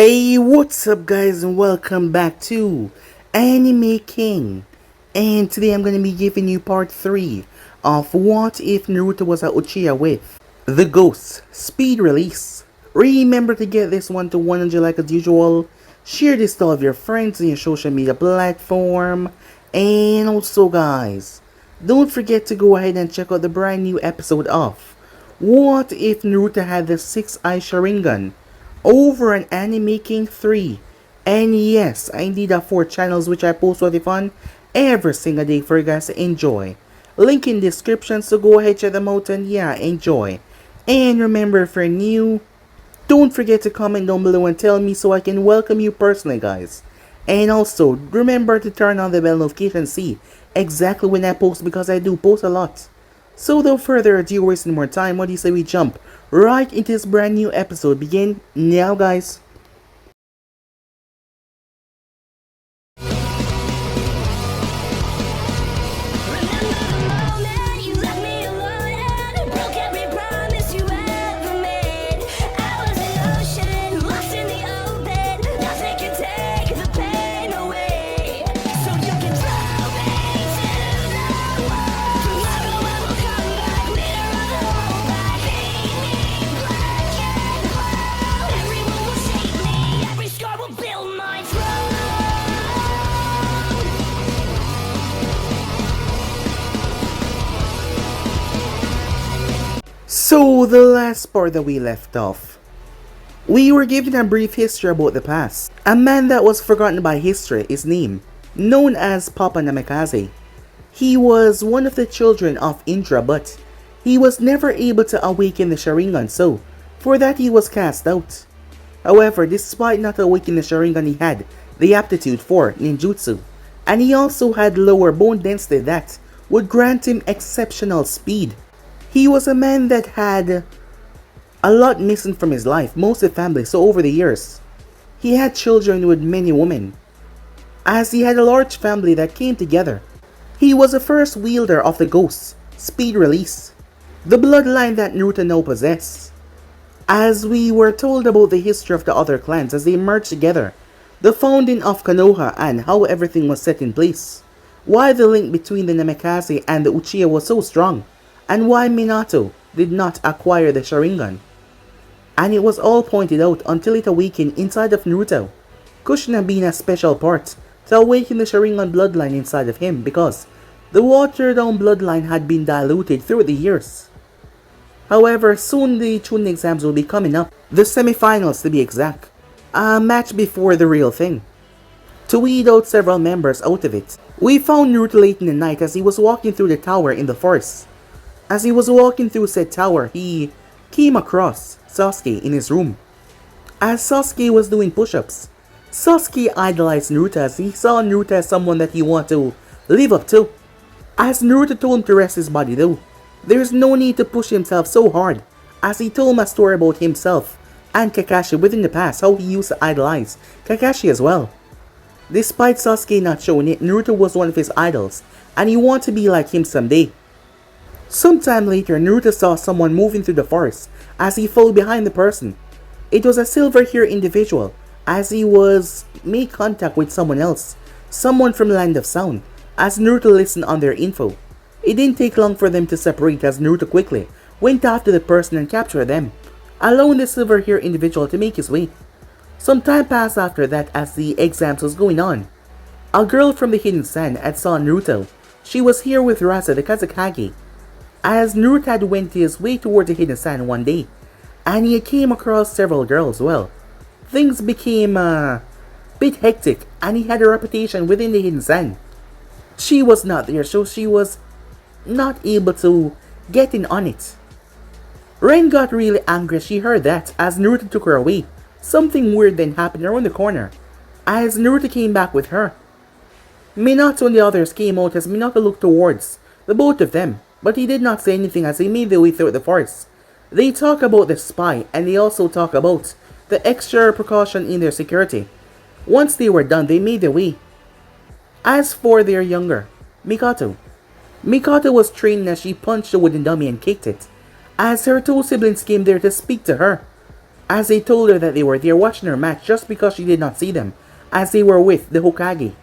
Hey, what's up guys, and welcome back to Anime King. And today I'm going to be giving you part 3 of What If Naruto Was a Uchiha with the Ghost Speed Release. Remember to get this one to 100 like as usual. Share this to all of your friends on your social media platform. And also guys, don't forget to go ahead and check out the brand new episode of What If Naruto Had the 6-Eye Sharingan over on Anime King 3. And yes, I indeed have 4 channels which I post what fun every single day for you guys to enjoy. Link in description, so go ahead, check them out, and yeah, enjoy. And remember, if you're new, don't forget to comment down below and tell me so I can welcome you personally, guys. And also, remember to turn on the bell notification, see exactly when I post, because I do post a lot. So without further ado, wasting more time, what do you say we jump right into this brand new episode? Begin now, guys. So, the last part that we left off, we were given a brief history about the past. A man that was forgotten by history is named, known as Papa Namikaze. He was one of the children of Indra, but he was never able to awaken the Sharingan, so for that he was cast out. However, despite not awakening the Sharingan, he had the aptitude for ninjutsu, and he also had lower bone density that would grant him exceptional speed. He was a man that had a lot missing from his life, most of the family, so over the years, he had children with many women. As he had a large family that came together, he was the first wielder of the Ghost Speed Release, the bloodline that Naruto now possessed. As we were told about the history of the other clans as they merged together, the founding of Konoha and how everything was set in place, why the link between the Namikaze and the Uchiha was so strong, and why Minato did not acquire the Sharingan. And it was all pointed out until it awakened inside of Naruto, Kushina being a special part to awaken the Sharingan bloodline inside of him, because the watered down bloodline had been diluted through the years. However, soon the Chunin exams will be coming up, the semifinals to be exact, a match before the real thing. To weed out several members out of it, we found Naruto late in the night as he was walking through the tower in the forest. As he was walking through said tower, he came across Sasuke in his room. As Sasuke was doing push-ups, Sasuke idolized Naruto as he saw Naruto as someone that he wanted to live up to. As Naruto told him to rest his body though, there's no need to push himself so hard, as he told him a story about himself and Kakashi within the past, how he used to idolize Kakashi as well. Despite Sasuke not showing it, Naruto was one of his idols, and he wanted to be like him someday. Sometime later, Naruto saw someone moving through the forest as he followed behind the person. It was a silver-haired individual as he was made contact with someone else, someone from Land of Sound, as Naruto listened on their info. It didn't take long for them to separate as Naruto quickly went after the person and captured them, allowing the silver-haired individual to make his way. Some time passed after that as the exams was going on. A girl from the Hidden Sand had saw Naruto. She was here with Rasa the Kazakage. As Naruto had went his way toward the Hidden Sand one day, and he came across several girls, well, things became a bit hectic and he had a reputation within the Hidden Sand. She was not there, so she was not able to get in on it. Ren got really angry as she heard that as Naruto took her away. Something weird then happened around the corner as Naruto came back with her. Minato and the others came out as Minato looked towards the both of them, but he did not say anything as they made their way through the forest. They talk about the spy, and they also talk about the extra precaution in their security. Once they were done, they made their way. As for their younger, Mikato was trained as she punched the wooden dummy and kicked it, as her two siblings came there to speak to her. as they told her that they were there watching her match just because she did not see them, as they were with the Hokage.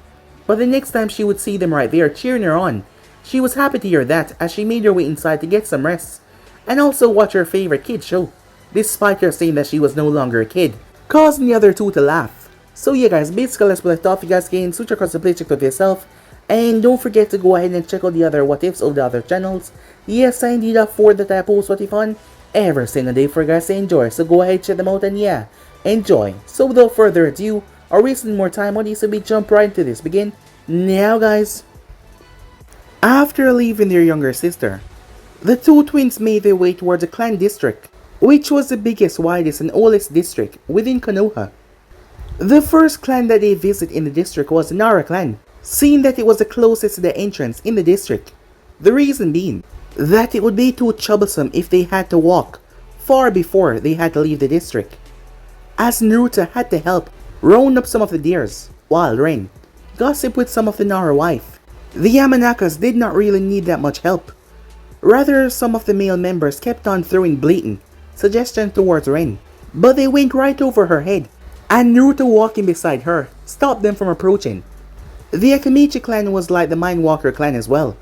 But the next time she would see them right there cheering her on, she was happy to hear that as she made her way inside to get some rest, and also watch her favorite kid show, despite her saying that she was no longer a kid, causing the other two to laugh. So yeah guys, basically let's left off. You guys can switch across the play, check it for yourself, and don't forget to go ahead and check out the other what ifs of the other channels. Yes, I indeed afford that I post what if on every single day for you guys to enjoy, so go ahead, check them out, and yeah, enjoy. So without further ado, or wasting more time on these, so we jump right into this. Begin now guys. After leaving their younger sister, the two twins made their way towards the clan district, which was the biggest, widest, and oldest district within Konoha. The first clan that they visited in the district was the Nara clan, seeing that it was the closest to the entrance in the district. The reason being that it would be too troublesome if they had to walk far before they had to leave the district, as Naruto had to help round up some of the deers, while Ren gossiped with some of the Nara wife. The Yamanakas did not really need that much help. Rather, some of the male members kept on throwing blatant suggestions towards Ren, but they went right over her head, and Naruto walking beside her stopped them from approaching. The Akamichi clan was like the Mindwalker clan as well.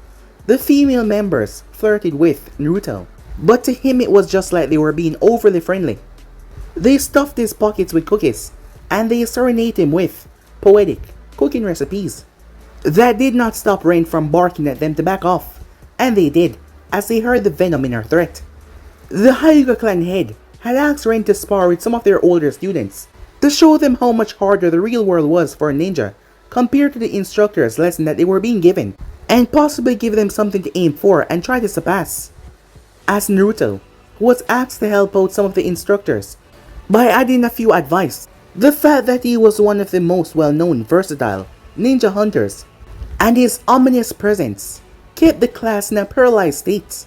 The female members flirted with Naruto, but to him it was just like they were being overly friendly. They stuffed his pockets with cookies, and they serenaded him with poetic cooking recipes. That did not stop Ren from barking at them to back off, and they did, as they heard the venom in her threat. The Hyuga clan head had asked Ren to spar with some of their older students, to show them how much harder the real world was for a ninja compared to the instructor's lesson that they were being given, and possibly give them something to aim for and try to surpass. As Naruto was asked to help out some of the instructors by adding a few advice, the fact that he was one of the most well-known versatile ninja hunters, and his ominous presence kept the class in a paralyzed state.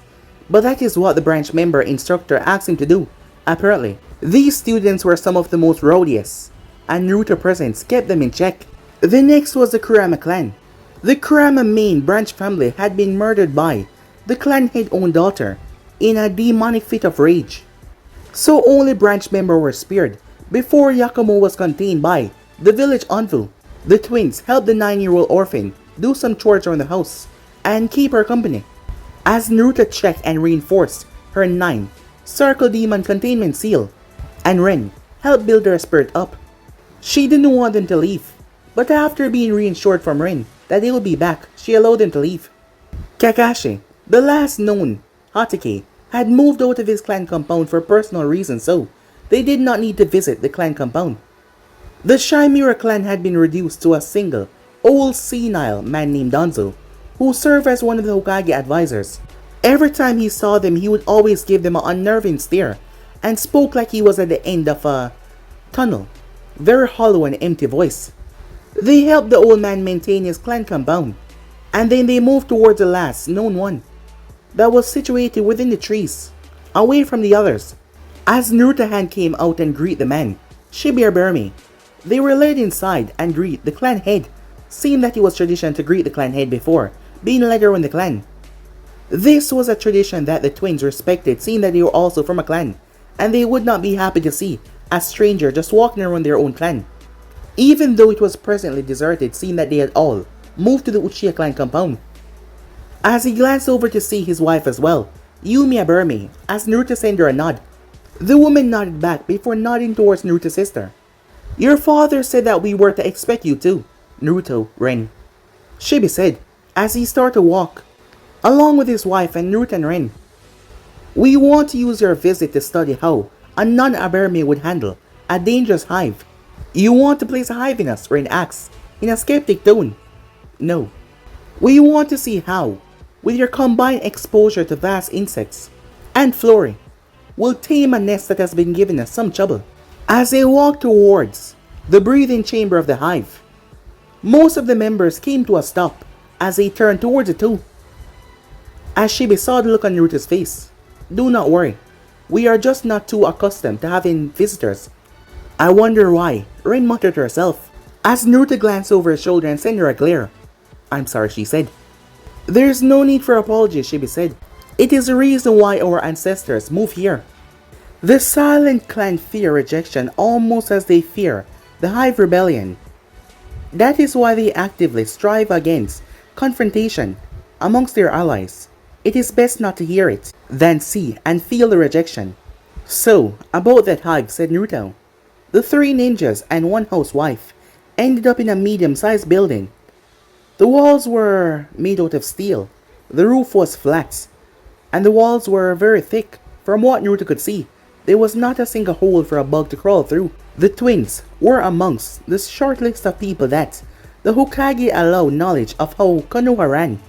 But that is what the branch member instructor asked him to do. Apparently, these students were some of the most rowdiest, and Naruto's presence kept them in check. The next was the Kurama clan. The Kurama main branch family had been murdered by the clan head's own daughter in a demonic fit of rage. So only branch members were spared before Yakumo was contained by the village Anvu. The twins helped the 9-year-old orphan do some chores around the house and keep her company, as Naruto checked and reinforced her 9 circle demon containment seal, and Ren helped build her spirit up. She didn't want them to leave, but after being reassured from Ren that they would be back, she allowed them to leave. Kakashi, the last known Hatake, had moved out of his clan compound for personal reasons, so they did not need to visit the clan compound. The Shimura clan had been reduced to a single, old senile man named Danzo, who served as one of the Hokage advisors. Every time he saw them, he would always give them an unnerving stare and spoke like he was at the end of a tunnel, very hollow and empty voice. They helped the old man maintain his clan compound, and then they moved towards the last known one that was situated within the trees, away from the others. As Naruto's hand came out and greeted the man, Aburame, they were led inside and greet the clan head, seeing that it was tradition to greet the clan head before being led around the clan. This was a tradition that the twins respected, seeing that they were also from a clan, and they would not be happy to see a stranger just walking around their own clan, even though it was presently deserted, seeing that they had all moved to the Uchiha clan compound. As he glanced over to see his wife as well, Yumi Aburame, as Naruto sent her a nod. The woman nodded back before nodding towards Naruto's sister. "Your father said that we were to expect you too, Naruto, Ren," Shibi said as he started to walk along with his wife and Naruto and Ren. "We want to use your visit to study how a non-Aburame would handle a dangerous hive." "You want to place a hive in us?" Ren asked in a skeptic tone. "No. We want to see how, with your combined exposure to vast insects and flora, will tame a nest that has been giving us some trouble." As they walked towards the breathing chamber of the hive, most of the members came to a stop as they turned towards the two. As Shibi saw the look on Naruto's face, "Do not worry, we are just not too accustomed to having visitors." "I wonder why," Ren muttered to herself, as Naruto glanced over his shoulder and sent her a glare. "I'm sorry," she said. "There's no need for apologies," Shibi said. "It is the reason why our ancestors moved here." The silent clan fear rejection almost as they fear the Hive Rebellion. That is why they actively strive against confrontation amongst their allies. It is best not to hear it than see and feel the rejection. So, about that hive, said Naruto. The three ninjas and one housewife ended up in a medium-sized building. The walls were made out of steel, the roof was flat, and the walls were very thick. From what Naruto could see, there was not a single hole for a bug to crawl through. The twins were amongst the short list of people that the Hokage allowed knowledge of how Konoha ran.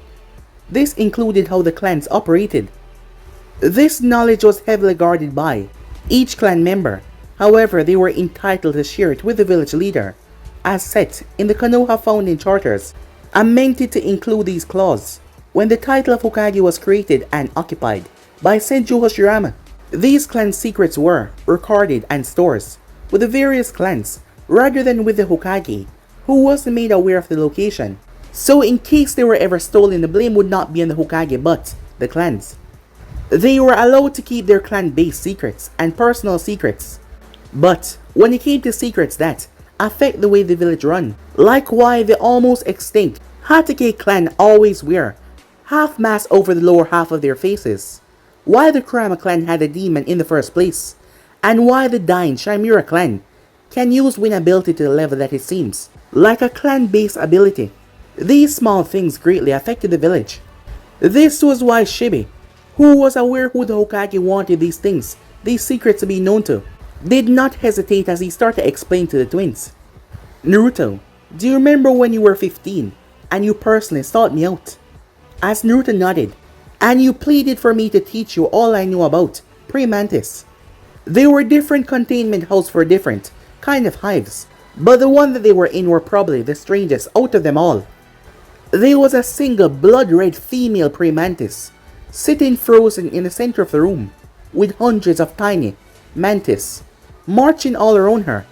This included how the clans operated. This knowledge was heavily guarded by each clan member. However, they were entitled to share it with the village leader, as set in the Konoha founding charters, amended to include these clauses when the title of Hokage was created and occupied by Senju Hashirama. These clan secrets were recorded and stored with the various clans rather than with the Hokage, who wasn't made aware of the location. So in case they were ever stolen, the blame would not be on the Hokage but the clans. They were allowed to keep their clan-based secrets and personal secrets. But when it came to secrets that affect the way the village run, like why the almost extinct Hatake clan always wear half masks over the lower half of their faces, why the Kurama clan had a demon in the first place, and why the dying Chimera clan can use wind ability to the level that it seems like a clan-based ability. These small things greatly affected the village. This was why Shibi, who was aware who the Hokage wanted these things, these secrets to be known to, did not hesitate as he started to explain to the twins. Naruto, do you remember when you were 15 and you personally sought me out? As Naruto nodded, and you pleaded for me to teach you all I knew about Mantis. There were different containment houses for different kind of hives, but the one that they were in were probably the strangest out of them all. There was a single blood-red female Mantis sitting frozen in the center of the room, with hundreds of tiny mantis marching all around her.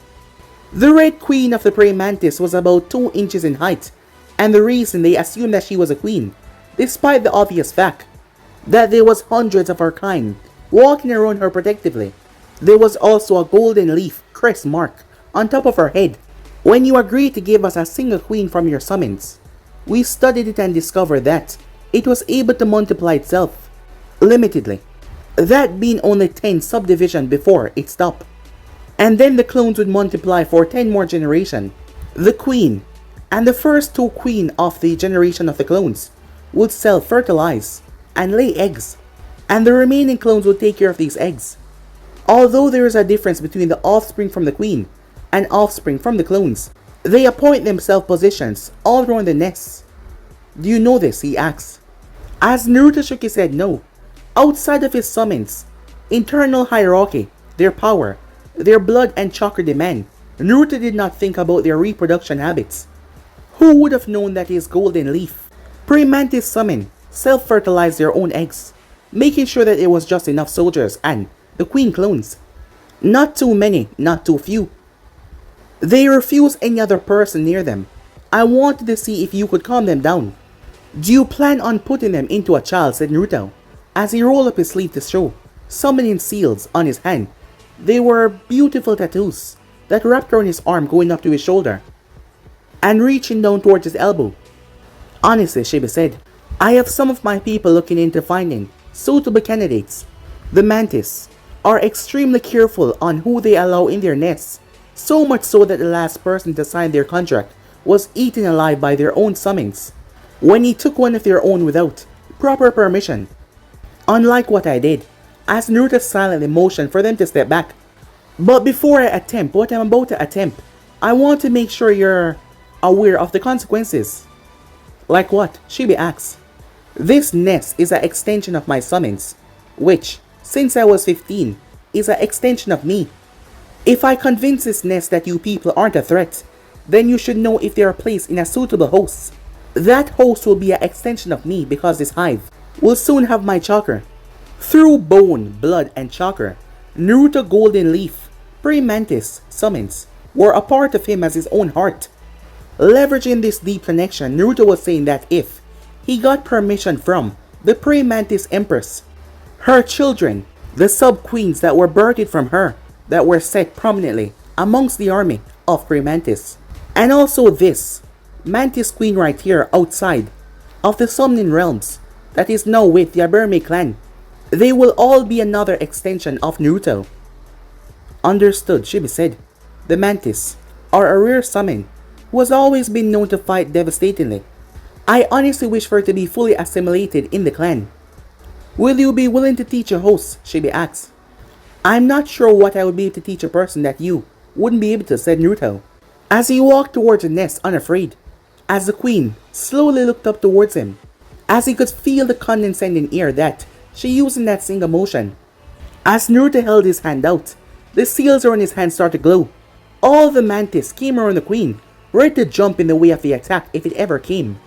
The Red Queen of the Mantis was about 2 inches in height, and the reason they assumed that she was a queen, despite the obvious fact that there was hundreds of her kind walking around her protectively. There was also a golden leaf crest mark on top of her head. When you agreed to give us a single queen from your summons, we studied it and discovered that it was able to multiply itself limitedly, that being only 10 subdivisions before it stopped. And then the clones would multiply for 10 more generations. The queen and the first 2 queens of the generation of the clones would self-fertilize and lay eggs, and the remaining clones would take care of these eggs. Although there is a difference between the offspring from the queen and offspring from the clones, they appoint themselves positions all around the nests. Do you know this? He asks. As Naruto shook his head no. Outside of his summons, internal hierarchy, their power, their blood and chakra demand, Naruto did not think about their reproduction habits. Who would have known that his golden leaf Mantis summon self-fertilized their own eggs, making sure that it was just enough soldiers and the queen clones. Not too many, not too few. They refused any other person near them. I wanted to see if you could calm them down. Do you plan on putting them into a child? Said Naruto, as he rolled up his sleeve to show summoning seals on his hand. They were beautiful tattoos that wrapped around his arm going up to his shoulder and reaching down towards his elbow. Honestly, Shiba said, I have some of my people looking into finding suitable candidates. The Mantis are extremely careful on who they allow in their nests, so much so that the last person to sign their contract was eaten alive by their own summons when he took one of their own without proper permission. Unlike what I did, as Naruto silently motioned for them to step back. But before I attempt what I'm about to attempt, I want to make sure you're aware of the consequences. Like what? Shibi asks. This nest is an extension of my summons, which, since I was 15, is an extension of me. If I convince this nest that you people aren't a threat, then you should know if they are placed in a suitable host. That host will be an extension of me because this hive will soon have my chakra. Through bone, blood, and chakra, Naruto Golden Leaf, Mantis summons were a part of him as his own heart. Leveraging this deep connection, Naruto was saying that if he got permission from the Mantis Empress, her children The sub-queens that were birthed from her, that were set prominently amongst the army of Mantis. And also this Mantis queen right here outside of the Summoning Realms that is now with the Aburame clan. They will all be another extension of Naruto. Understood, Shibi said. The Mantis are a rare summon who has always been known to fight devastatingly. I honestly wish for it to be fully assimilated in the clan. Will you be willing to teach a host? Shibi asked. I'm not sure what I would be able to teach a person that you wouldn't be able to, said Naruto, as he walked towards the nest unafraid, as the queen slowly looked up towards him, as he could feel the condescending air that she used in that single motion. As Naruto held his hand out, the seals around his hand started to glow. All the Mantis came around the queen, ready to jump in the way of the attack if it ever came.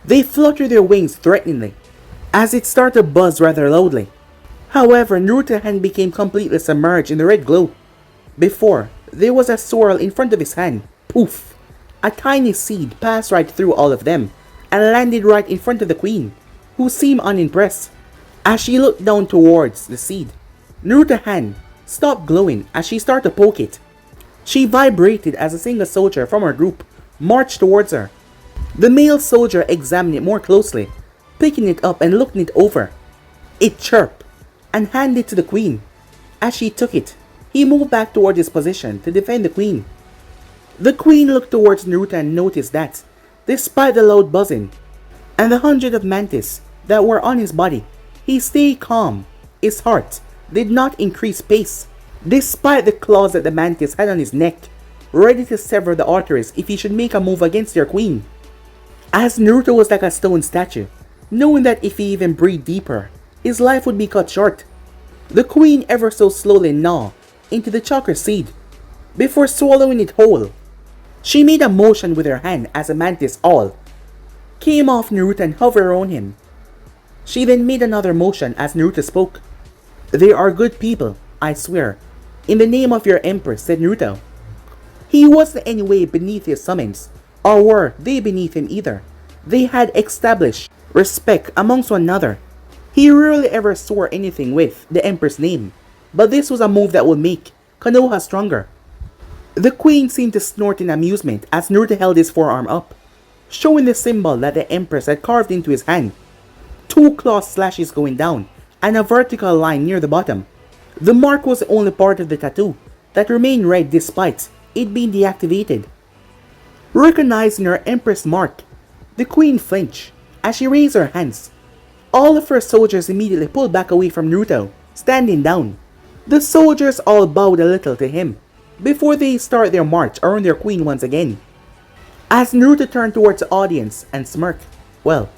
They fluttered their wings threateningly, as it started to buzz rather loudly. However, Naruto's hand became completely submerged in the red glow. Before, there was a swirl in front of his hand. Poof! A tiny seed passed right through all of them and landed right in front of the queen, who seemed unimpressed. As she looked down towards the seed, Naruto's hand stopped glowing as she started to poke it. She vibrated as a single soldier from her group marched towards her. The male soldier examined it more closely, picking it up and looking it over. It chirped and handed it to the queen. As she took it, he moved back towards his position to defend the queen. The queen looked towards Naruto and noticed that, despite the loud buzzing and the hundred of mantis that were on his body, he stayed calm. His heart did not increase pace, despite the claws that the mantis had on his neck, ready to sever the arteries if he should make a move against their queen. As Naruto was like a stone statue, knowing that if he even breathed deeper, his life would be cut short. The queen ever so slowly gnawed into the chakra seed before swallowing it whole. She made a motion with her hand as a mantis all came off Naruto and hovered around him. She then made another motion as Naruto spoke. They are good people, I swear. In the name of your empress, said Naruto. He wasn't any way beneath his summons, or were they beneath him either. They had established respect amongst one another. He rarely ever swore anything with the empress' name, but this was a move that would make Konoha stronger. The queen seemed to snort in amusement as Naruto held his forearm up, showing the symbol that the empress had carved into his hand. 2 claw slashes going down and a vertical line near the bottom. The mark was the only part of the tattoo that remained red despite it being deactivated. Recognizing her empress mark, the queen flinched as she raised her hands. All of her soldiers immediately pulled back away from Naruto, standing down. The soldiers all bowed a little to him before they start their march around their queen once again. As Naruto turned towards the audience and smirked, well,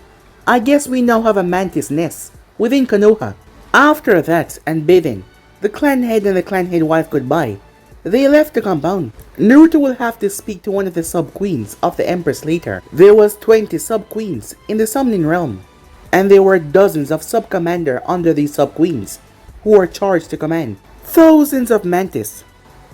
I guess we now have a mantis nest within Konoha. After that and bidding the clan head and the clan head wife goodbye, they left the compound. Naruto will have to speak to one of the sub-queens of the empress later. There was 20 sub-queens in the summoning realm, and there were dozens of sub-commander under these sub-queens who were charged to command thousands of mantis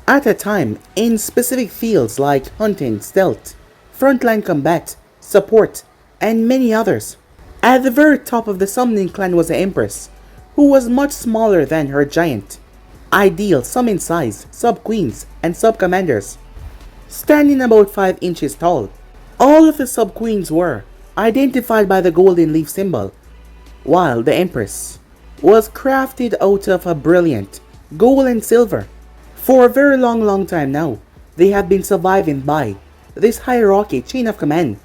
at a time in specific fields like hunting, stealth, frontline combat, support, and many others. At the very top of the summoning clan was the empress, who was much smaller than her giant ideal summon size sub-queens and sub-commanders, standing about 5 inches tall. All of the sub-queens were identified by the golden leaf symbol, while the empress was crafted out of a brilliant gold and silver. For a very long time now, they have been surviving by this hierarchy chain of command.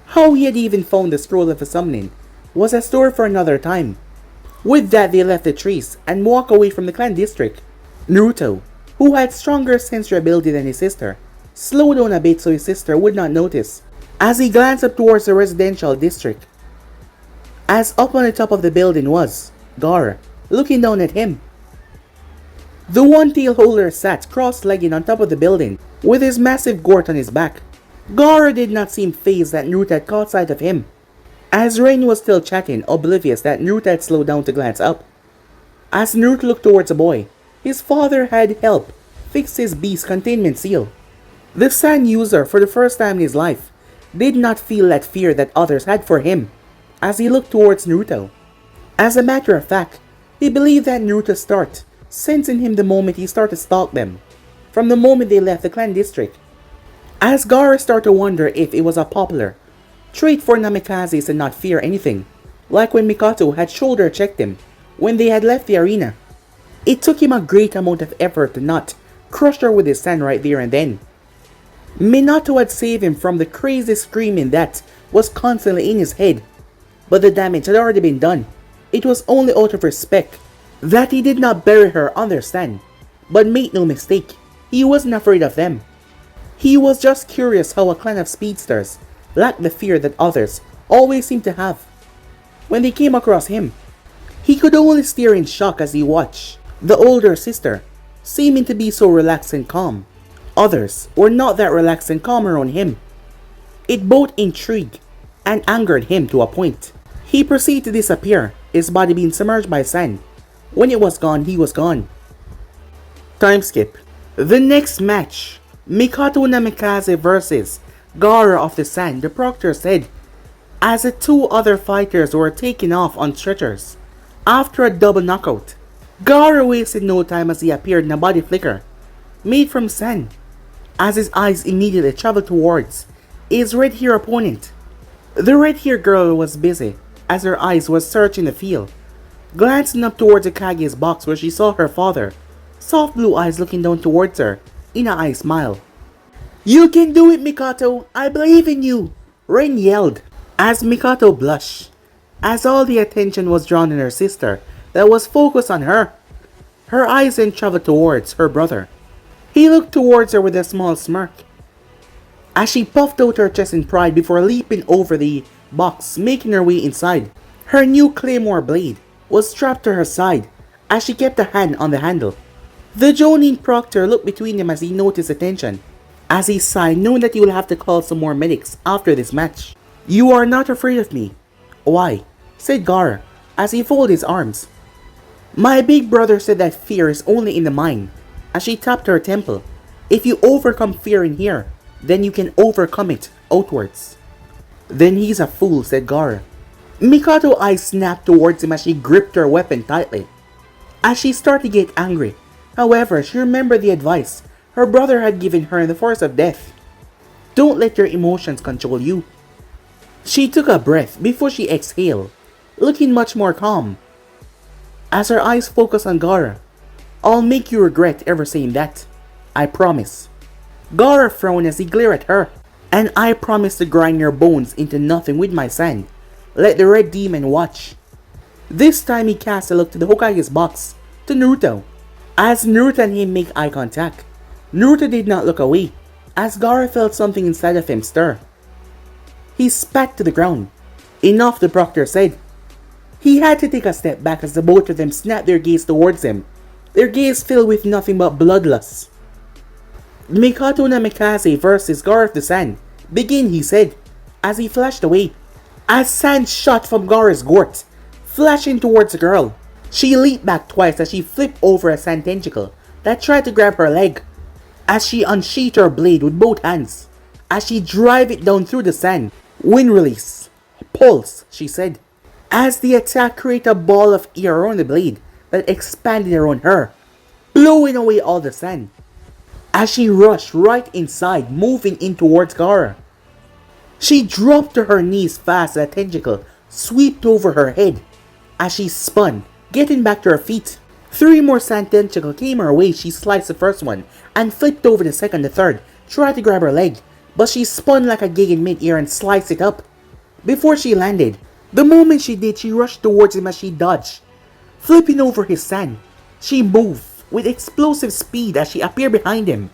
How he had even found the scroll of the summoning was a story for another time. With that, they left the trees and walked away from the clan district. Naruto, who had stronger sensory ability than his sister, slowed down a bit so his sister would not notice. As he glanced up towards the residential district, as up on the top of the building was Gaara, looking down at him. The one-tail holder sat cross-legged on top of the building, with his massive gourd on his back. Gaara did not seem fazed that Naruto had caught sight of him, as Rain was still chatting, oblivious that Naruto had slowed down to glance up. As Naruto looked towards the boy, his father had helped fix his beast containment seal. The Sand user, for the first time in his life, did not feel that fear that others had for him as he looked towards Naruto. As a matter of fact, He believed that Naruto start sensing him the moment he started to stalk them, from the moment they left the clan district. As Gaara started to wonder if it was a popular trait for Namikaze to not fear anything, like when Mikato had shoulder checked him when they had left the arena. It took him a great amount of effort to not crush her with his sand right there and then. Minato had saved him from the crazy screaming that was constantly in his head, but the damage had already been done. It was only out of respect that he did not bury her on their stand. But make no mistake, he wasn't afraid of them. He was just curious how a clan of speedsters lacked the fear that others always seemed to have. When they came across him, he could only stare in shock as he watched the older sister seeming to be so relaxed and calm. Others were not that relaxed and calm around him. It both intrigued and angered him to a point. He proceeded to disappear, his body being submerged by sand. When it was gone, he was gone. Time skip. The next match, Mikato Namikaze versus Gaara of the Sand, the proctor said, as the two other fighters were taken off on stretchers. After a double knockout, Gaara wasted no time as he appeared in a body flicker made from sand, as his eyes immediately traveled towards his red-haired opponent. The red-haired girl was busy as her eyes was searching the field, glancing up towards the Kage's box where she saw her father, soft blue eyes looking down towards her in a eye smile. "You can do it, Mikato! I believe in you!" Rin yelled as Mikato blushed, as all the attention was drawn on her sister that was focused on her. Her eyes then traveled towards her brother. He looked towards her with a small smirk as she puffed out her chest in pride before leaping over the box, making her way inside. Her new claymore blade was strapped to her side as she kept a hand on the handle. The Jonin proctor looked between them as he noticed the tension, as he sighed, knowing that he will have to call some more medics after this match. "You are not afraid of me." "Why?" said Gaara as he folded his arms. "My big brother said that fear is only in the mind," as she tapped her temple. "If you overcome fear in here, then you can overcome it outwards." "Then he's a fool," said Gaara. Mikato's eyes snapped towards him as she gripped her weapon tightly, as she started to get angry. However, she remembered the advice her brother had given her in the forest of death. Don't let your emotions control you. She took a breath before she exhaled, looking much more calm. As her eyes focused on Gaara, "I'll make you regret ever saying that. I promise." Gaara frowned as he glared at her. "And I promise to grind your bones into nothing with my sand. Let the red demon watch." This time he cast a look to the Hokage's box, to Naruto. As Naruto and him make eye contact, Naruto did not look away, as Gaara felt something inside of him stir. He spat to the ground. "Enough," the proctor said. He had to take a step back as the both of them snapped their gaze towards him, their gaze filled with nothing but bloodlust. "Mikato Namikaze versus Gaara of the Sand. Begin," he said, as he flashed away. As sand shot from Gaara's gort, flashing towards the girl, she leaped back twice as she flipped over a sand tentacle that tried to grab her leg. As she unsheathed her blade with both hands, as she drove it down through the sand. "Wind release. Pulse," she said, as the attack created a ball of air around the blade that expanded around her, blowing away all the sand. As she rushed right inside, moving in towards Gaara, she dropped to her knees fast as a tentacle swept over her head. As she spun, getting back to her feet, 3 more sand tentacles came her way. She sliced the first one and flipped over the second. The third tried to grab her leg, but she spun like a gig in mid-air and sliced it up before she landed. The moment she did, she rushed towards him as she dodged, flipping over his sand. She moved with explosive speed as she appeared behind him.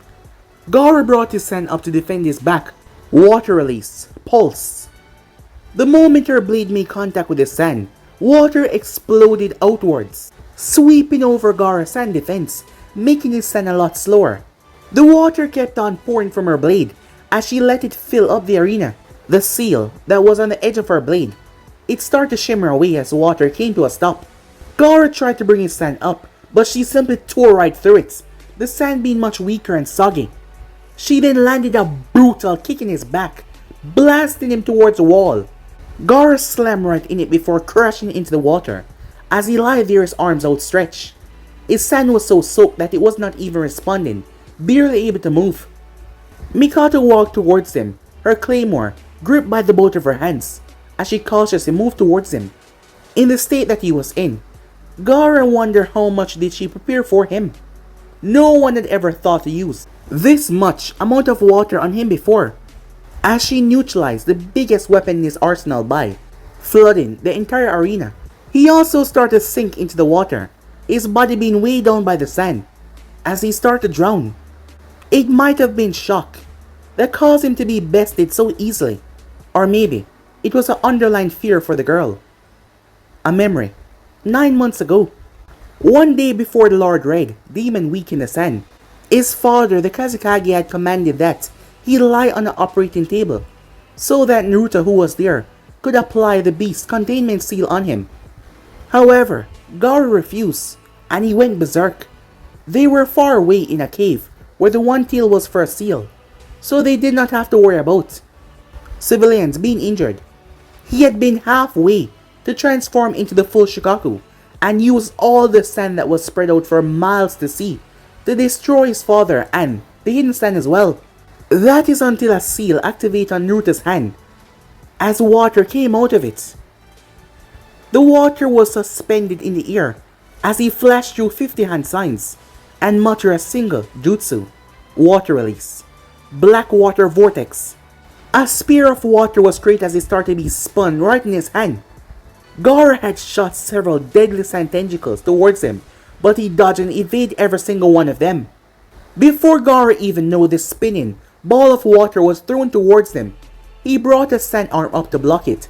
Gaara brought his sand up to defend his back. Water release. Pulse. The moment her blade made contact with the sand, water exploded outwards, sweeping over Gaara's sand defense, making his sand a lot slower. The water kept on pouring from her blade as she let it fill up the arena. The seal that was on the edge of her blade, it started to shimmer away as the water came to a stop. Gaara tried to bring his sand up, but she simply tore right through it, the sand being much weaker and soggy. She then landed a brutal kick in his back, blasting him towards the wall. Gaara slammed right in it before crashing into the water. as he lay there, his arms outstretched. His sand was so soaked that it was not even responding, barely able to move. Mikato walked towards him, her claymore gripped by the both of her hands, as she cautiously moved towards him. In the state that he was in, Gaara wondered how much did she prepare for him. No one had ever thought to use this much amount of water on him before, as she neutralized the biggest weapon in his arsenal by flooding the entire arena. He also started to sink into the water, his body being weighed down by the sand, as he started to drown. It might have been shock that caused him to be bested so easily, or maybe it was an underlying fear for the girl. A memory, 9 months ago. One day before the Lord Red, Demon Week in the sand, his father, the Kazekage, had commanded that he lie on the operating table, so that Naruto, who was there, could apply the beast containment seal on him. However, Gaara refused, and he went berserk. They were far away in a cave, where the one tail was for a seal, so they did not have to worry about civilians being injured. He had been halfway to transform into the full Shikaku, and use all the sand that was spread out for miles to see to destroy his father and the hidden sand as well. That is until a seal activated on Naruto's hand, as water came out of it. The water was suspended in the air as he flashed through 50 hand signs and muttered a single jutsu: water release, black water vortex. A spear of water was created as it started to be spun right in his hand. Gaara had shot several deadly sand tentacles towards him, but he dodged and evaded every single one of them. Before Gaara even knew, the spinning ball of water was thrown towards him. He brought a sand arm up to block it.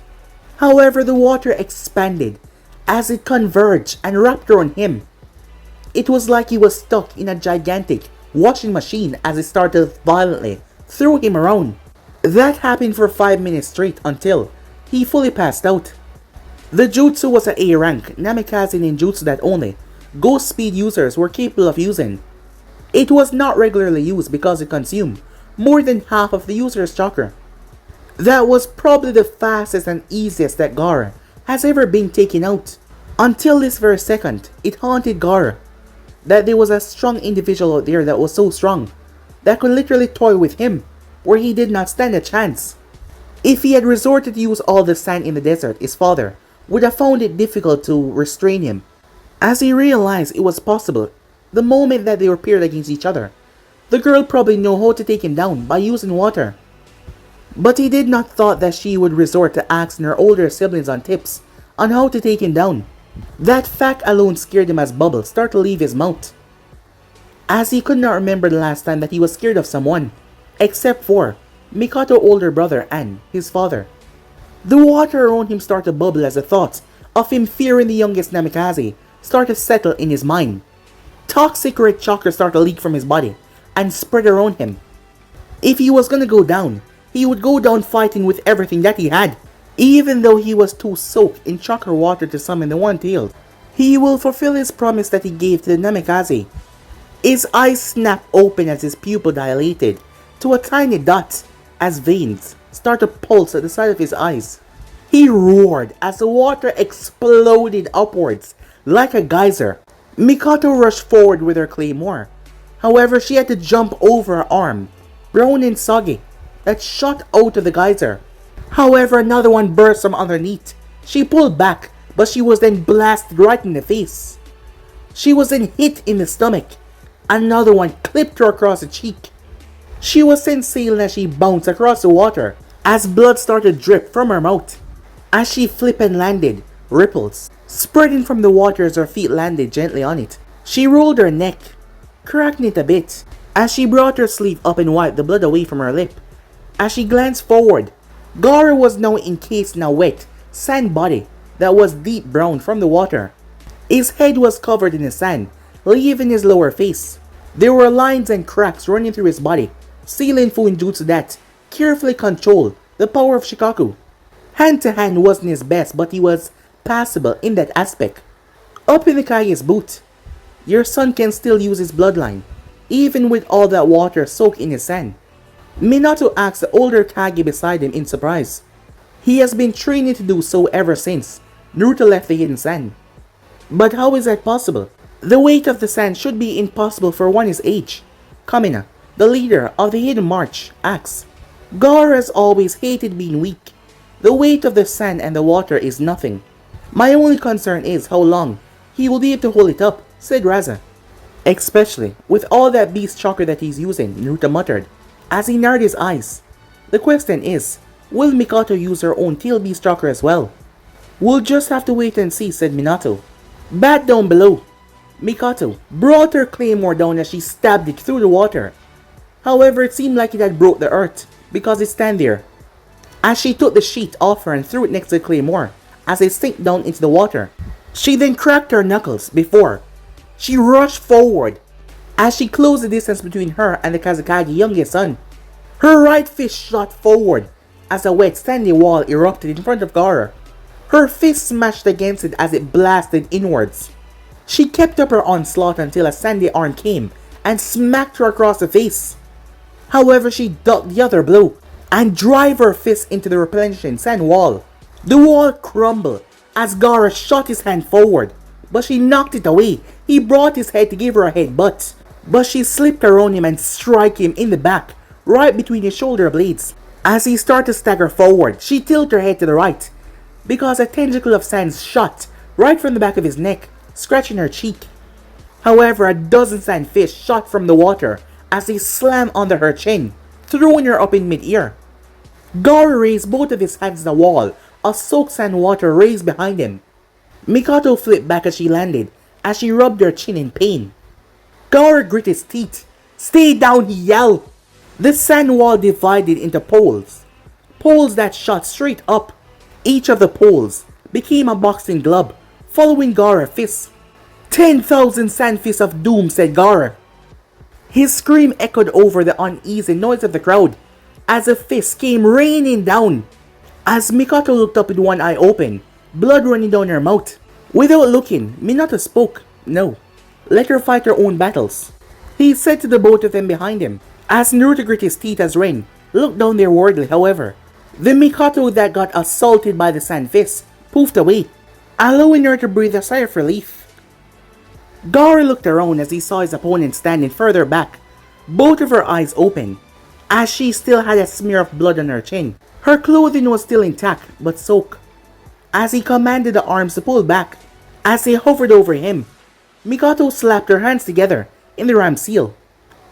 However, the water expanded as it converged and wrapped around him. It was like he was stuck in a gigantic washing machine as it started violently threw him around. That happened for 5 minutes straight until he fully passed out. The jutsu was an A rank Namikaze ninjutsu that only ghost speed users were capable of using. It was not regularly used because it consumed more than half of the user's chakra. That was probably the fastest and easiest that Gaara has ever been taken out. Until this very second, it haunted Gaara that there was a strong individual out there that was so strong that could literally toy with him where he did not stand a chance. If he had resorted to use all the sand in the desert, his father would have found it difficult to restrain him, as he realized it was possible the moment that they were paired against each other. The girl probably knew how to take him down by using water. But he did not thought that she would resort to asking her older siblings on tips on how to take him down. That fact alone scared him as bubbles started to leave his mouth, as he could not remember the last time that he was scared of someone, except for Mikato's older brother and his father. The water around him started to bubble as the thought of him fearing the youngest Namikaze started to settle in his mind. Toxic red chakra started to leak from his body and spread around him. If he was gonna go down, he would go down fighting with everything that he had. Even though he was too soaked in chakra water to summon the one tail, he will fulfill his promise that he gave to the Namikaze. His eyes snapped open as his pupil dilated to a tiny dot as veins start to pulse at the side of his eyes. He roared as the water exploded upwards like a geyser. Mikato rushed forward with her claymore. However, she had to jump over her arm, brown and soggy, that shot out of the geyser. However, another one burst from underneath. She pulled back, but she was then blasted right in the face. She was then hit in the stomach. Another one clipped her across the cheek. She was then sailing as she bounced across the water, as blood started to drip from her mouth. As she flipped and landed, ripples spreading from the water as her feet landed gently on it. She rolled her neck, cracking it a bit, as she brought her sleeve up and wiped the blood away from her lip. As she glanced forward, Gaara was now encased in a wet sand body that was deep brown from the water. His head was covered in the sand, leaving his lower face. There were lines and cracks running through his body, sealing Fuinjutsu that carefully controlled the power of Shikaku. Hand to hand wasn't his best, but he was passable in that aspect. Up in the Kage's boot, your son can still use his bloodline, even with all that water soaked in his sand. Minato asked the older Kage beside him in surprise. He has been training to do so ever since Naruto left the hidden sand. But how is that possible? The weight of the sand should be impossible for one his age. Kamina, the leader of the Hidden March, asks. Gaara has always hated being weak. The weight of the sand and the water is nothing. My only concern is how long he will be able to hold it up, said Raza. Especially with all that beast chakra that he's using, Naruto muttered, as he narrowed his eyes. The question is, will Mikato use her own tail beast chakra as well? We'll just have to wait and see, said Minato. Back down below. Mikato brought her claymore down as she stabbed it through the water. However, it seemed like it had broke the earth because it stand there. As she took the sheet off her and threw it next to the claymore as it sank down into the water. She then cracked her knuckles before she rushed forward as she closed the distance between her and the Kazekage youngest son. Her right fist shot forward as a wet sandy wall erupted in front of Gaara. Her fist smashed against it as it blasted inwards. She kept up her onslaught until a sandy arm came and smacked her across the face. However, she ducked the other blow and drive her fist into the replenishing sand wall. The wall crumbled as Gaara shot his hand forward, but she knocked it away. He brought his head to give her a headbutt, but she slipped around him and struck him in the back, right between his shoulder blades. As he started to stagger forward, she tilted her head to the right, because a tentacle of sand shot right from the back of his neck, scratching her cheek. However, a dozen sandfish shot from the water as they slammed under her chin, throwing her up in mid-air. Gaara raised both of his hands to the wall, a soaked sand water raised behind him. Mikato flipped back as she landed, as she rubbed her chin in pain. Gaara grit his teeth. Stay down, he yelled. The sand wall divided into poles. Poles that shot straight up. Each of the poles became a boxing glove, following Gaara's fists. 10,000 sand fists of doom, said Gaara. His scream echoed over the uneasy noise of the crowd, as the fists came raining down. As Mikato looked up with one eye open, blood running down her mouth. Without looking, Minato spoke. No, let her fight her own battles, he said to the both of them behind him. As Naruto grit his teeth as Rin looked down there worriedly, however, the Mikato that got assaulted by the sand fist poofed away, allowing her to breathe a sigh of relief. Gaara looked around as he saw his opponent standing further back, both of her eyes open, as she still had a smear of blood on her chin. Her clothing was still intact but soaked. As he commanded the arms to pull back, as they hovered over him, Mikato slapped her hands together in the ram seal.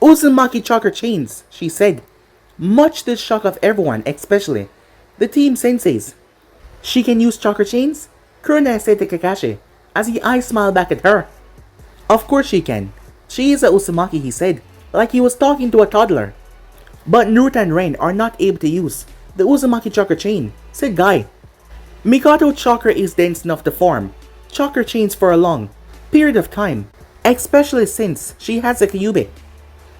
Uzumaki chakra chains, she said, much to the shock of everyone, especially the team senseis. She can use chakra chains? Kurona said to Kakashi as he smiled back at her. Of course she can. She is a Uzumaki, he said, like he was talking to a toddler. But Naruto and Ren are not able to use the Uzumaki chakra chain, said Guy. Mikato chakra is dense enough to form chakra chains for a long period of time, especially since she has a Kyuubi.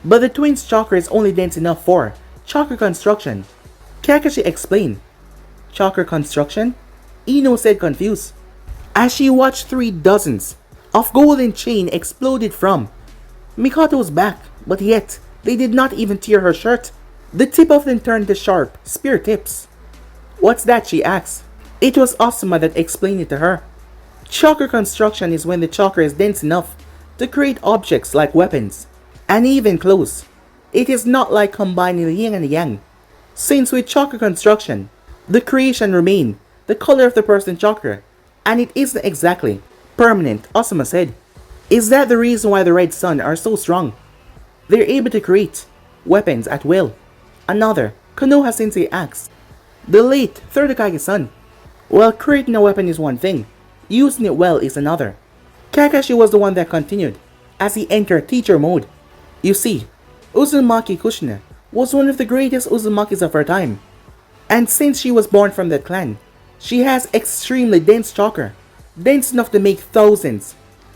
But the twins' chakra is only dense enough for chakra construction. Kakashi explained. Chakra construction? Ino said confused, as she watched 3 dozens of golden chain exploded from Mikato's back, but yet they did not even tear her shirt. The tip of them turned to sharp spear tips. What's that, she asked. It was Asuma that explained it to her. Chakra construction is when the chakra is dense enough to create objects like weapons, and even clothes. It is not like combining the yin and the yang, since with chakra construction, the creation remains the color of the person's chakra, and it isn't exactly permanent, Asuma said. Is that the reason why the Red Sun are so strong? They're able to create weapons at will. Another, Konoha Sensei asked. The late third Hokage-san. Well, creating a weapon is one thing, using it well is another. Kakashi was the one that continued, as he entered teacher mode. You see, Uzumaki Kushina was one of the greatest Uzumakis of her time. And since she was born from that clan, she has extremely dense chakra, dense enough to make thousands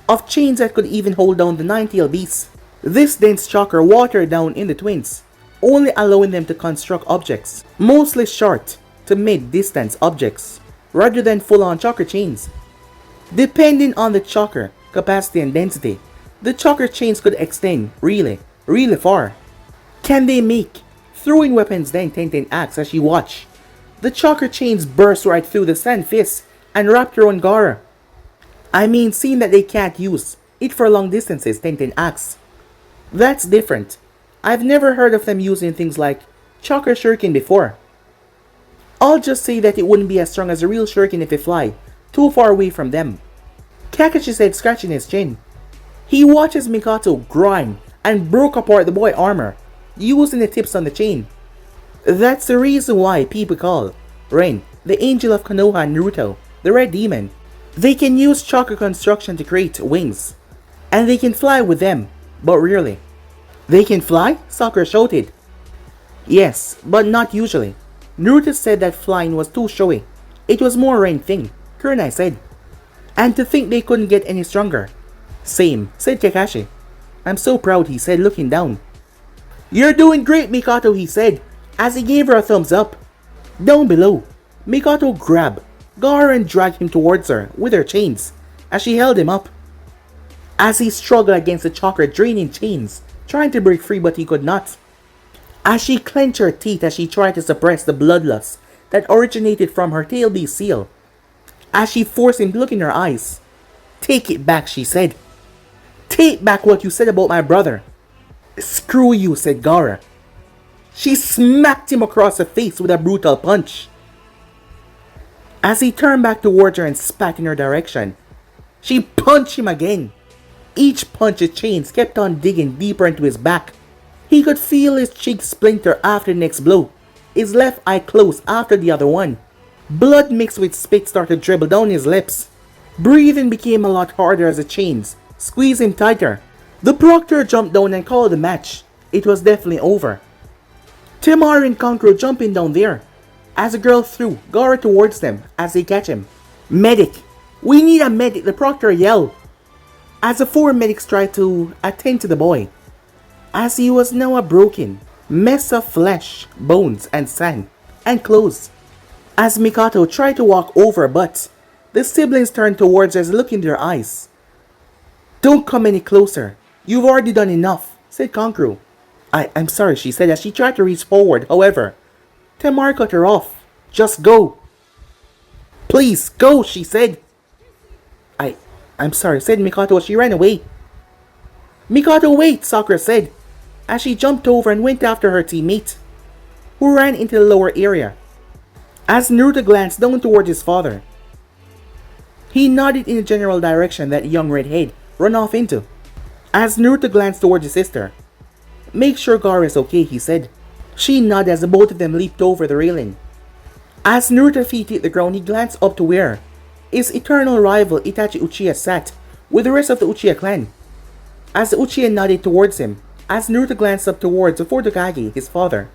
of chains that could even hold down the 9-tailed beasts. This dense chakra watered down in the twins, only allowing them to construct objects, mostly short to mid-distance objects, rather than full-on chakra chains. Depending on the chakra capacity and density, the chakra chains could extend really far. Can they make throwing weapons then Tenten asked as she watched. The chakra chains burst right through the sand fist and wrapped around Gaara. I mean, seeing that they can't use it for long distances, Tenten asks. That's different. I've never heard of them using things like chakra shuriken before. I'll just say that it wouldn't be as strong as a real shuriken if it fly too far away from them. Kakashi said, scratching his chin. He watches Mikato grind and broke apart the boy armor, using the tips on the chain. That's the reason why people call Ren the Angel of Konoha and Naruto the Red Demon. They can use chakra construction to create wings, and they can fly with them, but rarely. They can fly? Sakura shouted. Yes, but not usually. Naruto said that flying was too showy. It was more a Ren thing, Kurenai said. And to think they couldn't get any stronger. Same, said Kakashi. I'm so proud, he said, looking down. You're doing great, Mikato, he said, as he gave her a thumbs up. Down below, Mikato grabbed Gaara and dragged him towards her with her chains, as she held him up. As he struggled against the chakra draining chains, trying to break free but he could not. As she clenched her teeth as she tried to suppress the bloodlust that originated from her tail-beast seal. As she forced him to look in her eyes. Take it back, she said. Take back what you said about my brother. Screw you, said Gaara. She smacked him across the face with a brutal punch. As he turned back towards her and spat in her direction, she punched him again. Each punch the chains kept on digging deeper into his back. He could feel his cheek splinter after the next blow, his left eye closed after the other one. Blood mixed with spit started to dribble down his lips. Breathing became a lot harder as the chains squeezed him tighter. The proctor jumped down and called the match. It was definitely over. Temari and Kankuro jumping down there, as the girl threw Gaara towards them as they catch him. Medic! We need a medic, the proctor yelled, as the four medics tried to attend to the boy, as he was now a broken mess of flesh, bones, and sand, and clothes. As Mikato tried to walk over, but the siblings turned towards her, looking in their eyes. Don't come any closer. You've already done enough, said Kankuro. I'm sorry, she said as she tried to reach forward. However, Temari cut her off. Just go. Please, go, she said. I'm sorry, said Mikato as she ran away. Mikato, wait, Sakura said, as she jumped over and went after her teammate, who ran into the lower area. As Naruto glanced down toward his father, he nodded in the general direction that young redhead ran off into. As Naruto glanced towards his sister, make sure Gaara is okay, he said. She nodded as the both of them leaped over the railing. As Naruto's feet hit the ground, he glanced up to where his eternal rival Itachi Uchiha sat with the rest of the Uchiha clan. As the Uchiha nodded towards him, as Naruto glanced up towards the fourth Hokage, his father.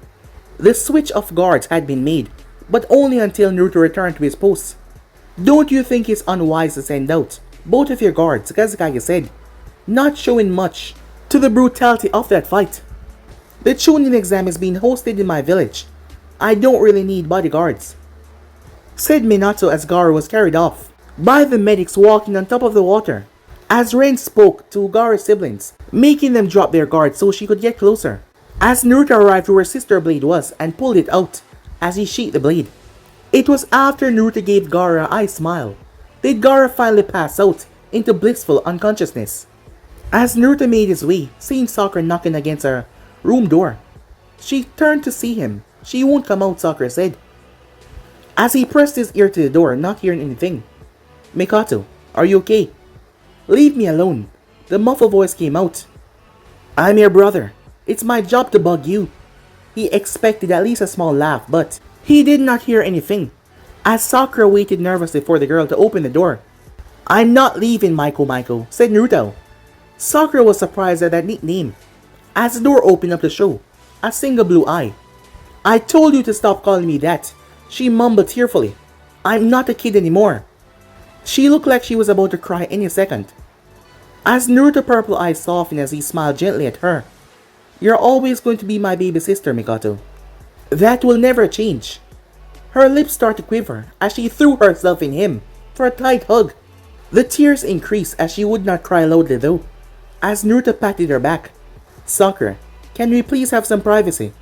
The switch of guards had been made, but only until Naruto returned to his post. Don't you think it's unwise to send out both of your guards, Kazekage said, not showing much to the brutality of that fight. The Chunin exam is being hosted in my village. I don't really need bodyguards, said Minato as Gaara was carried off by the medics walking on top of the water. As Ren spoke to Gaara's siblings, making them drop their guards so she could get closer. As Naruto arrived to where Sister Blade was and pulled it out as he sheathed the blade. It was after Naruto gave Gaara an eye smile did Gaara finally pass out into blissful unconsciousness. As Naruto made his way, seeing Sakura knocking against her room door, she turned to see him. She won't come out, Sakura said, as he pressed his ear to the door, not hearing anything. Mikato, are you okay? Leave me alone. The muffled voice came out. I'm your brother. It's my job to bug you. He expected at least a small laugh, but he did not hear anything, as Sakura waited nervously for the girl to open the door. I'm not leaving, Maiko, said Naruto. Sakura was surprised at that nickname, as the door opened up to show a single blue eye. I told you to stop calling me that, she mumbled tearfully. I'm not a kid anymore. She looked like she was about to cry any second. As Naruto's purple eyes softened as he smiled gently at her. You're always going to be my baby sister, Mikato. That will never change. Her lips started to quiver as she threw herself in him for a tight hug. The tears increased as she would not cry loudly though, as Naruto patted her back. Sakura, can we please have some privacy?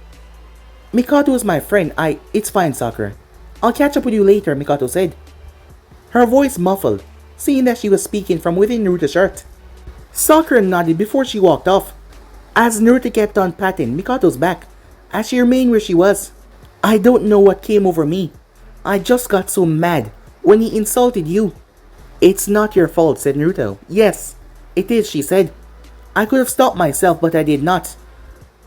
Mikato is my friend. It's fine, Sakura. I'll catch up with you later, Mikato said. Her voice muffled, seeing that she was speaking from within Naruto's shirt. Sakura nodded before she walked off, as Naruto kept on patting Mikato's back as she remained where she was. I don't know what came over me. I just got so mad when he insulted you. It's not your fault, said Naruto. Yes, it is, she said. I could have stopped myself, but I did not.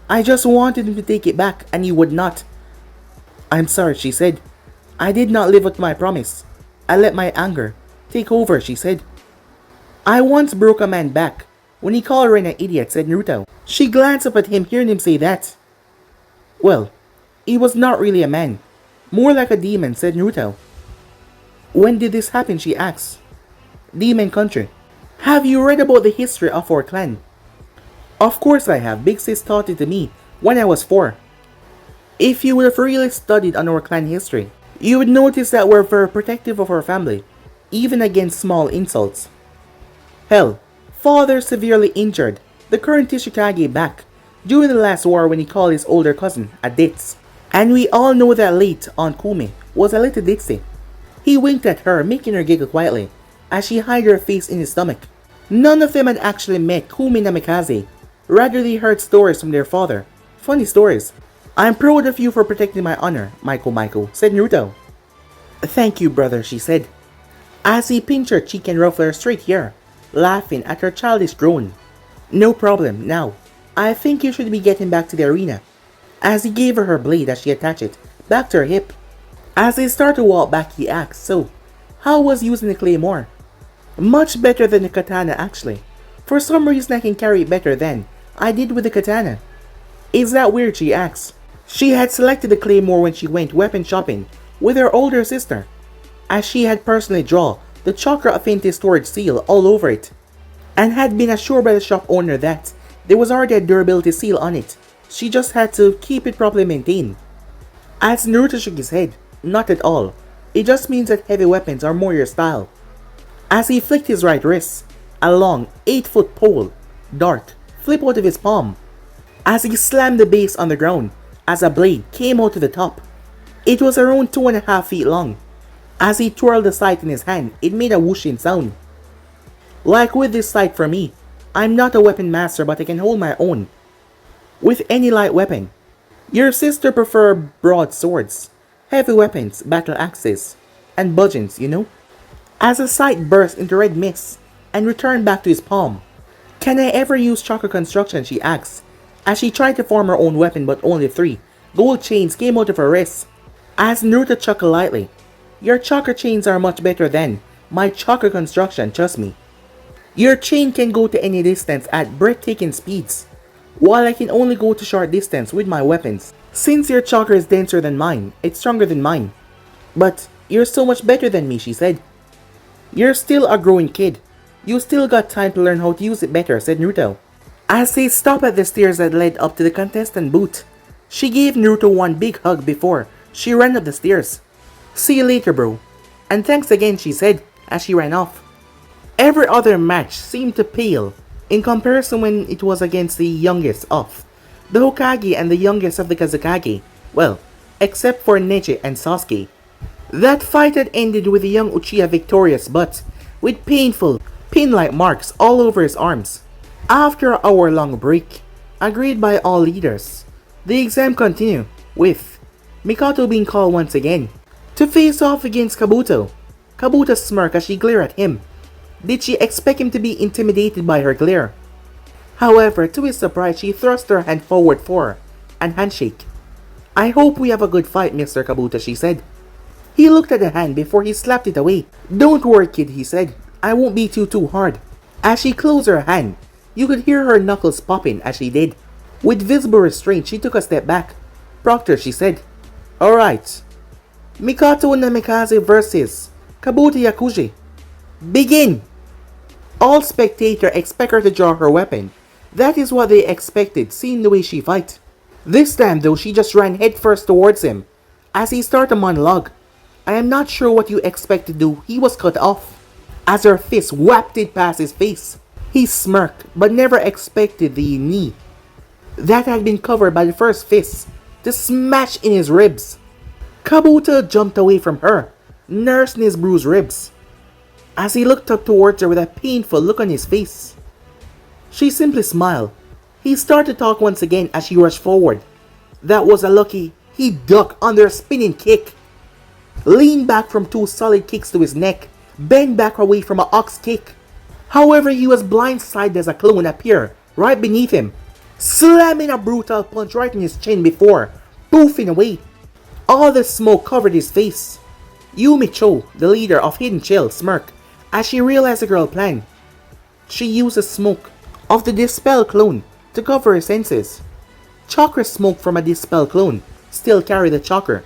I just wanted him to take it back, and he would not. I'm sorry, she said. I did not live up to my promise. I let my anger take over, she said. I once broke a man back when he called Ren an idiot, said Naruto. She glanced up at him, hearing him say that. Well, he was not really a man. More like a demon, said Naruto. When did this happen, she asked. Demon country. Have you read about the history of our clan? Of course I have. Big Sis taught it to me when I was 4. If you would have really studied on our clan history, you would notice that we're very protective of our family, even against small insults. Hell, father severely injured the current Tishikage back during the last war when he called his older cousin a ditz. And we all know that late Aunt Kumi was a little ditzy. He winked at her, making her giggle quietly as she hid her face in his stomach. None of them had actually met Kumi Namikaze. Rather, they heard stories from their father. Funny stories. I'm proud of you for protecting my honor, Michael, said Naruto. Thank you, brother, she said, as he pinched her cheek and ruffled her straight hair, laughing at her childish groan. No problem. Now, I think you should be getting back to the arena, as he gave her blade as she attached it back to her hip. As they started to walk back, he asked, so, how was using the claymore? Much better than the katana, actually. For some reason I can carry it better than I did with the katana. Is that weird, she asked. She had selected the claymore when she went weapon shopping with her older sister, as she had personally drawn the chakra affinity storage seal all over it, and had been assured by the shop owner that there was already a durability seal on it. She just had to keep it properly maintained. As Naruto shook his head, not at all. It just means that heavy weapons are more your style. As he flicked his right wrist, a long 8-foot pole, dark, flipped out of his palm, as he slammed the base on the ground as a blade came out to the top. It was around 2.5 feet long. As he twirled the sight in his hand, it made a whooshing sound. Like with this sight for me, I'm not a weapon master, but I can hold my own with any light weapon. Your sister prefers broadswords, heavy weapons, battle axes, and bludgeons, you know. As the sight burst into red mist and returned back to his palm. Can I ever use chakra construction, she asked, as she tried to form her own weapon, but only 3 gold chains came out of her wrists. As Naruto chuckled lightly, your chakra chains are much better than my chakra construction, trust me. Your chain can go to any distance at breathtaking speeds, while I can only go to short distance with my weapons. Since your chakra is denser than mine, it's stronger than mine. But you're so much better than me, she said. You're still a growing kid. You still got time to learn how to use it better, said Naruto. As they stopped at the stairs that led up to the contestant booth, she gave Naruto one big hug before she ran up the stairs. See you later, bro. And thanks again, she said as she ran off. Every other match seemed to pale in comparison when it was against the youngest of the Hokage and the youngest of the Kazekage. Well, except for Neji and Sasuke. That fight had ended with the young Uchiha victorious, but with painful, pin-like marks all over his arms. After an hour-long break, agreed by all leaders, the exam continued, with Mikato being called once again to face off against Kabuto. Kabuto smirked as she glared at him. Did she expect him to be intimidated by her glare? However, to his surprise, she thrust her hand forward for an handshake. I hope we have a good fight, Mr. Kabuto, she said. He looked at the hand before he slapped it away. Don't worry, kid, he said. I won't beat you too hard. As she closed her hand, you could hear her knuckles popping as she did. With visible restraint, she took a step back. Proctor, she said. Alright. Mikato Namikaze versus Kabuto Yakuji. Begin! All spectators expect her to draw her weapon. That is what they expected, seeing the way she fight. This time though, she just ran headfirst towards him. As he started a monologue. I am not sure what you expect to do. He was cut off. As her fist whacked it past his face. He smirked, but never expected the knee that had been covered by the first fist to smash in his ribs. Kabuto jumped away from her, nursing his bruised ribs. as he looked up towards her with a painful look on his face. She simply smiled. He started to talk once again as she rushed forward. That was a lucky. He ducked under a spinning kick, leaned back from 2 solid kicks to his neck, bent back away from an ox kick. However, he was blindsided as a clone appeared right beneath him, slamming a brutal punch right in his chin before poofing away. All the smoke covered his face. Yumi Cho, the leader of Hidden Chill, smirked as she realized the girl plan. She used the smoke of the Dispel clone to cover her senses. Chakra smoke from a Dispel clone still carried the chakra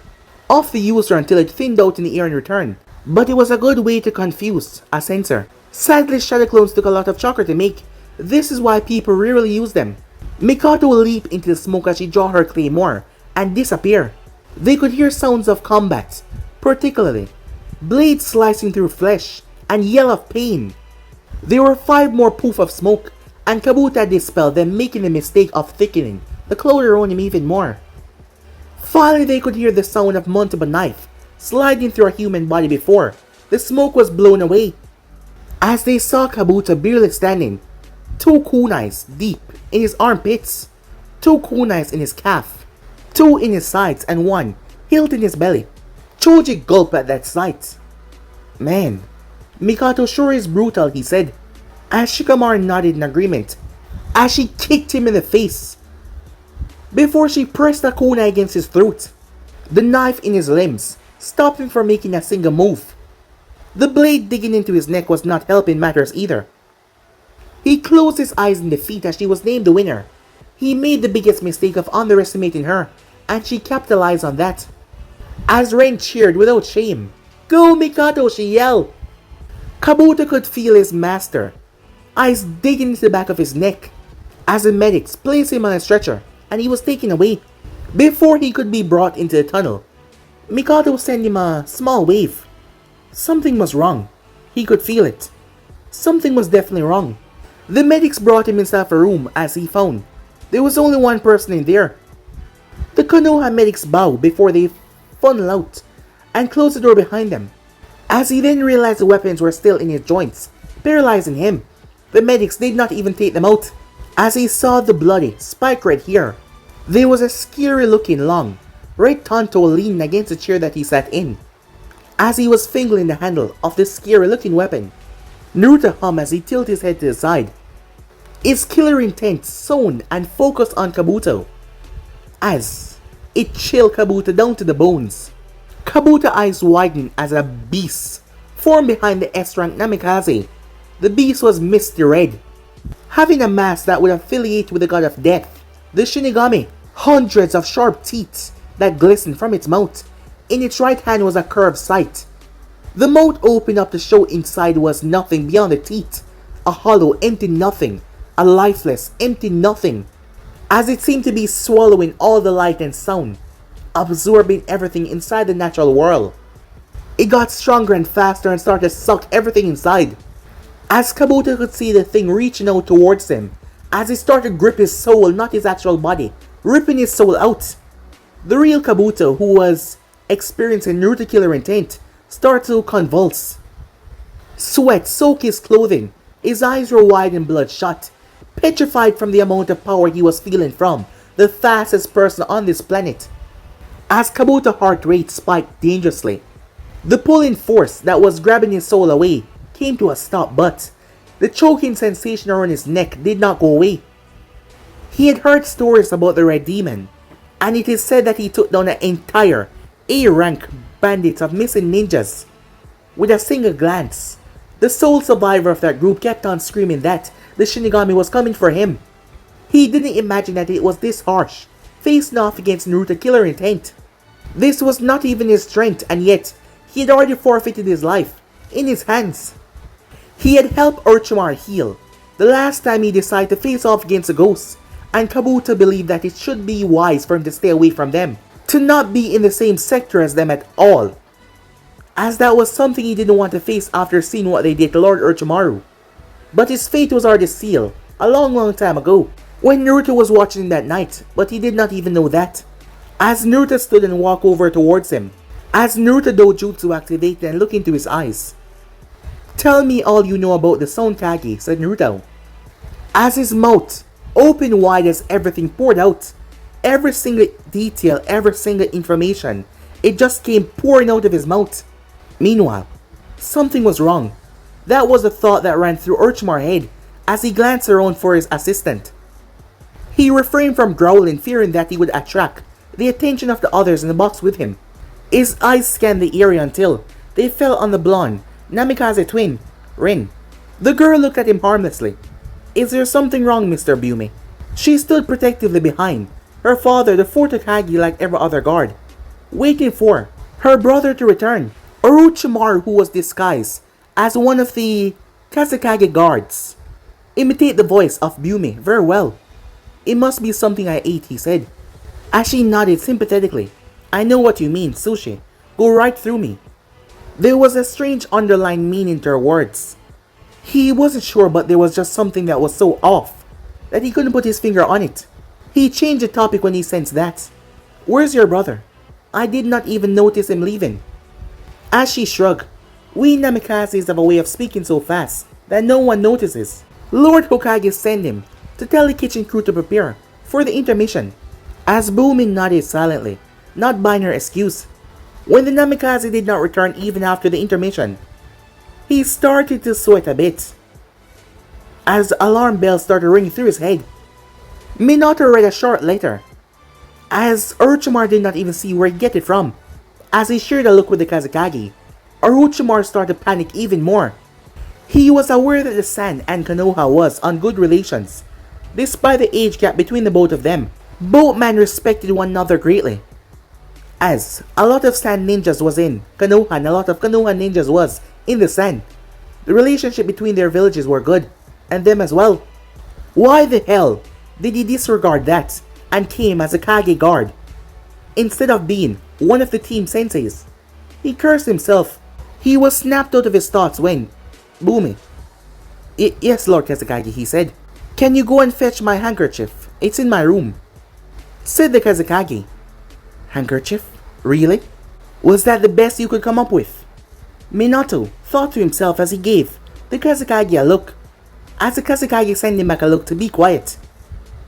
of the user until it thinned out in the air in return, but it was a good way to confuse a sensor. Sadly, shadow clones took a lot of chakra to make. This is why people rarely use them. Mikato will leap into the smoke as she draw her claymore and disappear. They could hear sounds of combat, particularly blades slicing through flesh and yell of pain. There were 5 more poof of smoke, and Kabuto had dispelled them, making the mistake of thickening the cloth around him even more. Finally, they could hear the sound of multiple knife sliding through a human body before the smoke was blown away. As they saw Kabuto barely standing, 2 kunais deep in his armpits, 2 kunais in his calf, 2 in his sides, and 1 hilt in his belly. Choji gulped at that sight. Man, Mikato sure is brutal, he said, as Shikamaru nodded in agreement as she kicked him in the face before she pressed a kunai against his throat. The knife in his limbs stopped him from making a single move. The blade digging into his neck was not helping matters either. He closed his eyes in defeat as she was named the winner. He made the biggest mistake of underestimating her, and she capitalized on that. As Ren cheered without shame. Go Mikato, she yelled. Kabuto could feel his master, eyes digging into the back of his neck, as the medics placed him on a stretcher and he was taken away. Before he could be brought into the tunnel, Mikato sent him a small wave. Something was wrong. He could feel it. Something was definitely wrong. The medics brought him inside a room as he found there was only one person in there. The Konoha medics bowed before they funneled out and closed the door behind them. As he then realized the weapons were still in his joints, paralyzing him, the medics did not even take them out. As he saw the bloody, spike red hair, there was a scary looking long, red Tonto leaning against the chair that he sat in. As he was fingering the handle of this scary looking weapon, Naruto hummed as he tilted his head to the side, his killer intent sewn and focused on Kabuto, as it chilled Kabuto down to the bones. Kabuto's eyes widened as a beast formed behind the S-rank Namikaze. The beast was misty red, having a mask that would affiliate with the god of death, the Shinigami. Hundreds of sharp teeth that glistened from its mouth. In its right hand was a curved sight. The mouth opened up to show inside was nothing beyond the teeth, a hollow, empty nothing, a lifeless, empty nothing, as it seemed to be swallowing all the light and sound, absorbing everything inside the natural world. It got stronger and faster and started to suck everything inside. As Kabuto could see the thing reaching out towards him, as it started to grip his soul, not his actual body, ripping his soul out. The real Kabuto, who was experiencing Naruto killer intent, started to convulse. Sweat soaked his clothing, his eyes were wide and bloodshot, petrified from the amount of power he was feeling from the fastest person on this planet. As Kabuto's heart rate spiked dangerously, the pulling force that was grabbing his soul away came to a stop, but the choking sensation around his neck did not go away. He had heard stories about the Red Demon, and it is said that he took down an entire A-rank bandit of missing ninjas with a single glance. The sole survivor of that group kept on screaming that the Shinigami was coming for him. He didn't imagine that it was this harsh, facing off against Naruto killer intent. This was not even his strength, and yet he had already forfeited his life in his hands. He had helped Orochimaru heal the last time he decided to face off against a ghost, and Kabuto believed that it should be wise for him to stay away from them, to not be in the same sector as them at all, as that was something he didn't want to face after seeing what they did to Lord Orochimaru. But his fate was already sealed a long time ago, when Naruto was watching him that night, but he did not even know that. As Naruto stood and walked over towards him, as Naruto Dojutsu activated and looked into his eyes, Tell me all you know about the Sound Kage, said Naruto. As his mouth opened wide as everything poured out, every single detail, every single information, it just came pouring out of his mouth. Meanwhile, something was wrong. That was the thought that ran through Orochimaru's head as he glanced around for his assistant. He refrained from growling, fearing that he would attract the attention of the others in the box with him. His eyes scanned the area until they fell on the blonde Namikaze twin, Rin. The girl looked at him harmlessly. Is there something wrong, Mr. Aburame? She stood protectively behind her father, the fourth Hokage, like every other guard, waiting for her brother to return. Orochimaru, who was disguised as one of the Kazekage guards, imitated the voice of Aburame very well. It must be something I ate, he said, as she nodded sympathetically. I know what you mean, sushi. Go right through me. There was a strange underlying meaning to her words. He wasn't sure, but there was just something that was so off that he couldn't put his finger on it. He changed the topic when he sensed that. Where's your brother? I did not even notice him leaving. As she shrugged, we Namikazes have a way of speaking so fast that no one notices. Lord Hokage sent him to tell the kitchen crew to prepare for the intermission. As Booming nodded silently, not buying her excuse. When the Namikaze did not return even after the intermission, he started to sweat a bit as alarm bells started ringing through his head. Minato read a short letter, as Orochimaru did not even see where he get it from. As he shared a look with the Kazekage, Orochimaru started to panic even more. He was aware that the Sand and Konoha was on good relations, despite the age gap between the both of them. Both men respected one another greatly, as a lot of Sand ninjas was in Konoha and a lot of Konoha ninjas was in the Sand. The relationship between their villages were good, and them as well. Why the hell did he disregard that and came as a Kage guard instead of being one of the team senseis? He cursed himself. He was snapped out of his thoughts when Booming. Yes, Lord Kazekage, he said. Can you go and fetch my handkerchief? It's in my room, said the Kazekage. Handkerchief? Really? Was that the best you could come up with? Minato thought to himself as he gave the Kazekage a look, as the Kazekage sent him back a look to be quiet.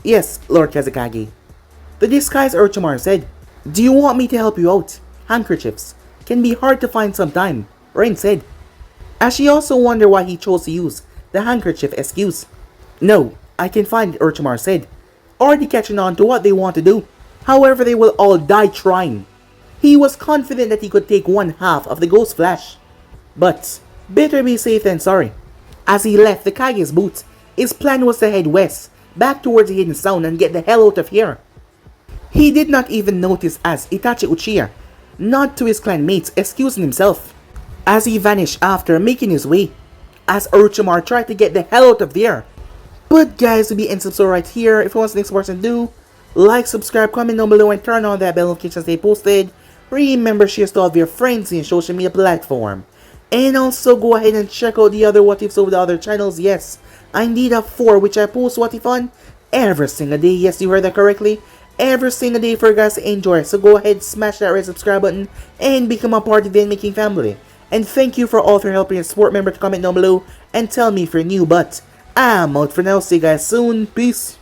Yes, Lord Kazekage, the disguised Orochimaru said. Do you want me to help you out? Handkerchiefs can be hard to find sometime, Rin said, as she also wondered why he chose to use the handkerchief excuse. No, I can find it, Orochimaru said, already catching on to what they want to do. However, they will all die trying. He was confident that he could take one half of the Ghost Flash, but better be safe than sorry. As he left the Kage's booth, his plan was to head west, back towards the Hidden Sound and get the hell out of here. He did not even notice as Itachi Uchiha nodded to his clanmates, excusing himself, as he vanished after making his way, as Orochimaru tried to get the hell out of there. But guys, to be in subscribe right here. If you want the next person to do, like, subscribe, comment down below, and turn on that bell notification to stay posted. Remember, share to all of your friends in social media platform. And also go ahead and check out the other what ifs over the other channels. Yes, I indeed have 4 which I post what if on every single day. Yes, you heard that correctly. Every single day for you guys to enjoy. So go ahead, smash that red subscribe button and become a part of the Making family. And thank you for all for helping your support. Member to comment down below and tell me if you're new. But I'm out for now. See you guys soon. Peace.